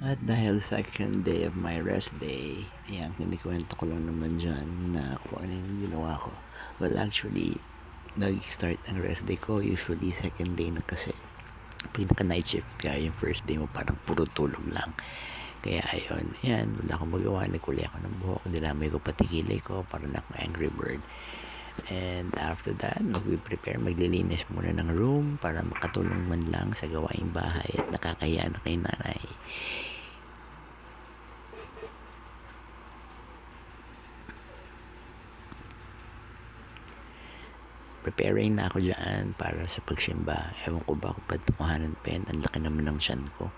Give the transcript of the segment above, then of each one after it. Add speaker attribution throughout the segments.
Speaker 1: At dahil second day of my rest day, ayan, kinikwento ko lang naman dyan na kung ano yung ginawa ko. Well, actually, nag-start ang rest day ko usually second day na kasi pinaka night shift ka, yung first day mo parang puro tulog lang. Kaya ayun, yan, wala akong magawa, nagkulay ako ng buhok, dinamay ko pati kilay ko para na Angry Bird. And after that, mag-prepare, maglilinis muna ng room para makatulong man lang sa gawaing bahay at nakakahiya na kay nanay. Preparing na ako dyan para sa pagsimba. Ewan ko ba kung patukuhanan pa yan. Ang laki naman ng tiyan ko.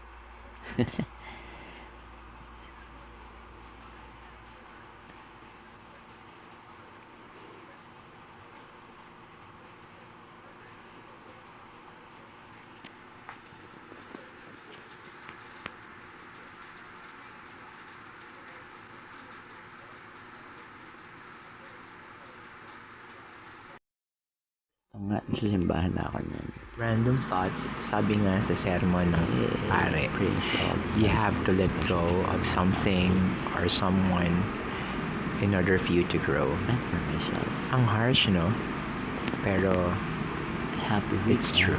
Speaker 1: Nga, sa simbahan na ako nun.
Speaker 2: Random thoughts, sabi nga sa sermon ng pare, you have to let go of something or someone in order for you to grow.
Speaker 1: Not for myself.
Speaker 2: Ang harsh, no? Pero
Speaker 1: Happy
Speaker 2: it's true.